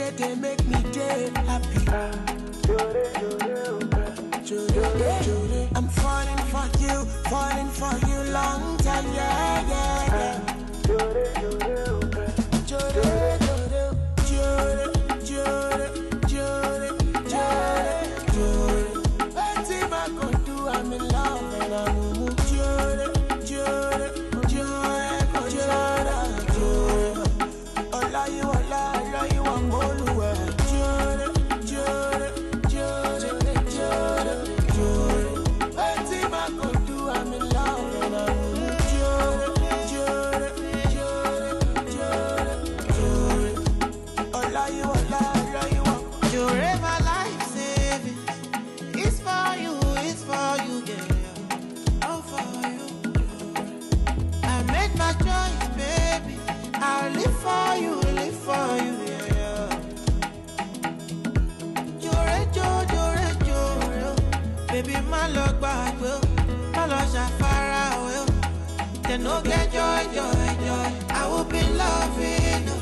did, they make me day happy. I'm falling for you, long time, yeah, yeah, yeah. Anything I could do, I'm in love and I'm no get joy. I will be loving you.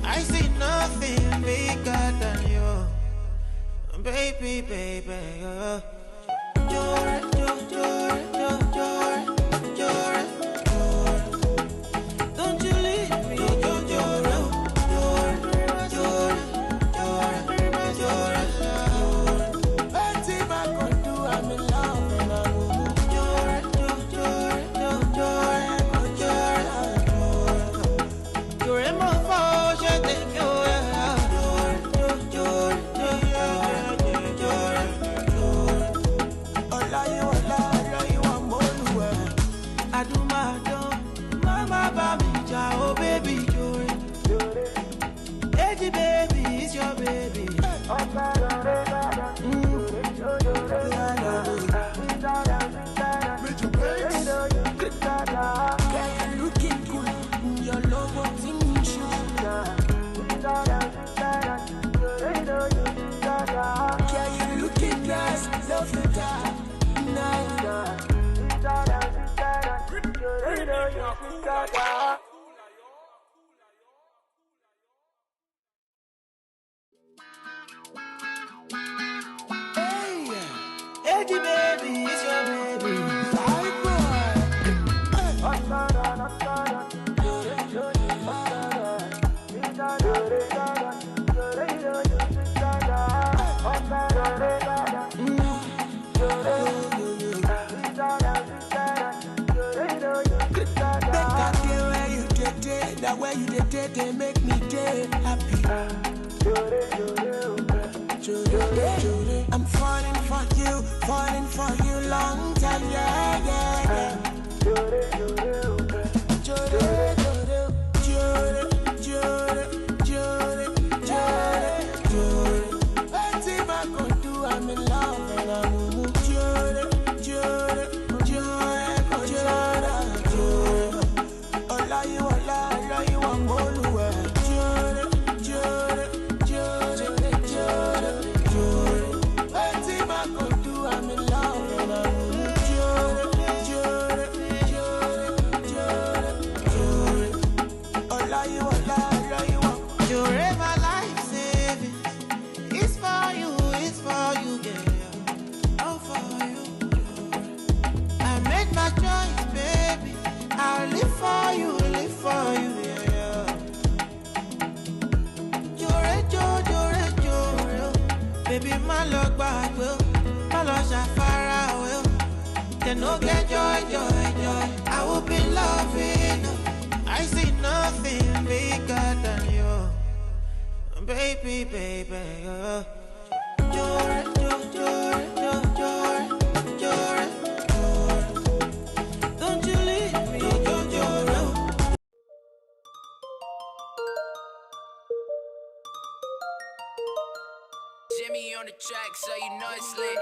I see nothing bigger than you, baby. Don't you leave me, anything I could do, I'm in love and I'm baby, it's your baby. Looking good, your logo thing yeah, you looking nice, love you that nice. Hey, baby, it's your baby. Bye, boy. That way you did, they make me day happy. I'm falling for you, long time, yeah, yeah, yeah. Anything I could do, I'm in love and I'm baby, my luck back will, my loss are far away. Then no get joy. I will be loving you. I see nothing bigger than you, baby. Don't you leave me, Jimmy on the track, so you know it's lit.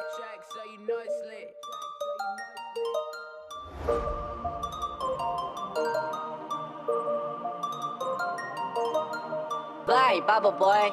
Fly, bubble boy.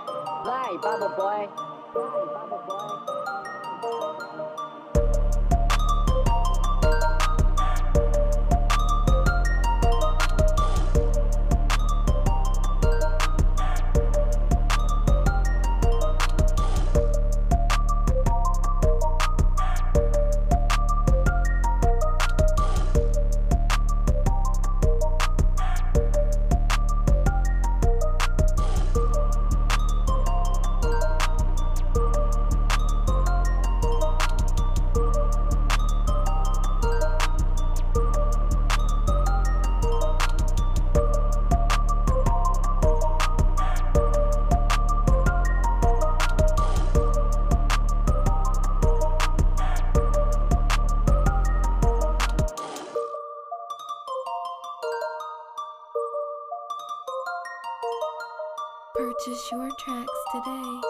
Purchase your tracks today.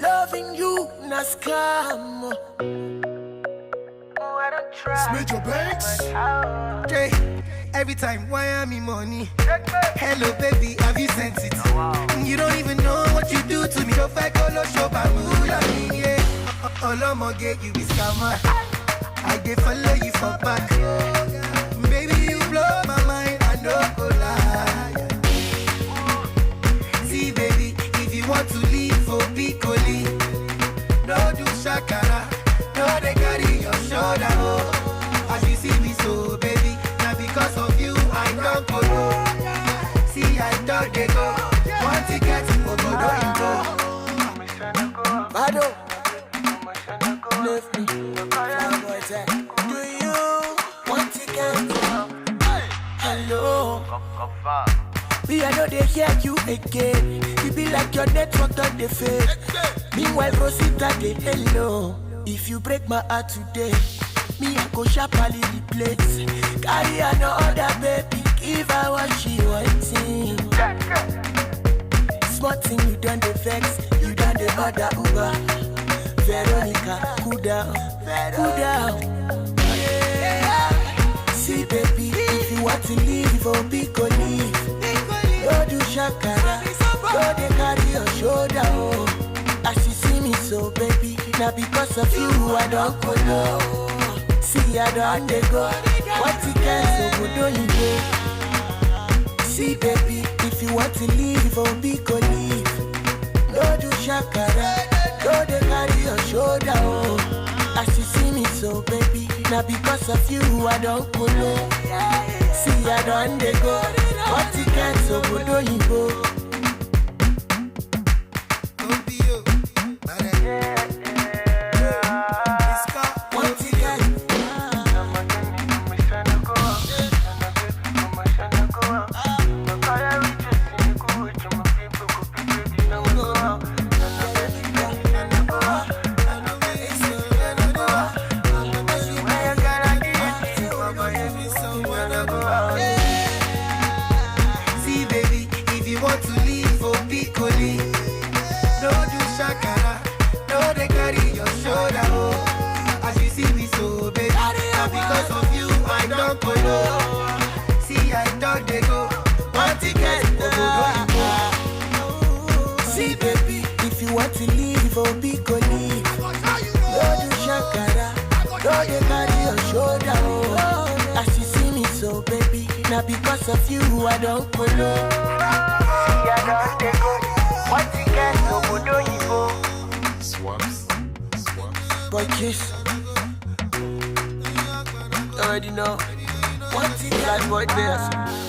Loving you, na scam. Smith your banks. Jay, every time, why am I money? Hello, baby, have you sent it? You don't even know what you do to me. So if I call no show, all I'ma get you is scammer. I did follow you for back. Baby, you blow my mind, I know go lie. See, baby, if you want to leave for Piccoli, no do shakara, no they carry your shoulder. Oh, as you see me so, baby, now because of you I don't go. See, I don't they go. One ticket to go, don't go. Bado, left me. Do you want ticket? Hello. Me, I know they hear you again. You be like your network on the fade. Meanwhile, Rosita, they hello. If you break my heart today, me, I go sharply replace. Carry another baby, give her what she wanting. Smart thing, you done the vex, you done the other Uber. Veronica, cool down, cool down. Yeah. See, baby, if you want to leave, oh, be go leave. Don't do shakara, don't they carry your shoulder, oh. As you see me so, baby, now because of you, I don't go low. See, I don't they go. What you can so good, don't you go? See, baby, if you want to leave, oh, be go leave. Don't do shakara, don't they carry your shoulder, oh. As you see me so, baby, now because of you, I don't go low. See, I don't they go. What you can so good, don't you go? Because of you, I don't go low. See, I don't take go. What you get, so good, don't you go? Swaps. Boy, kiss. Already know. What you got, boy, there.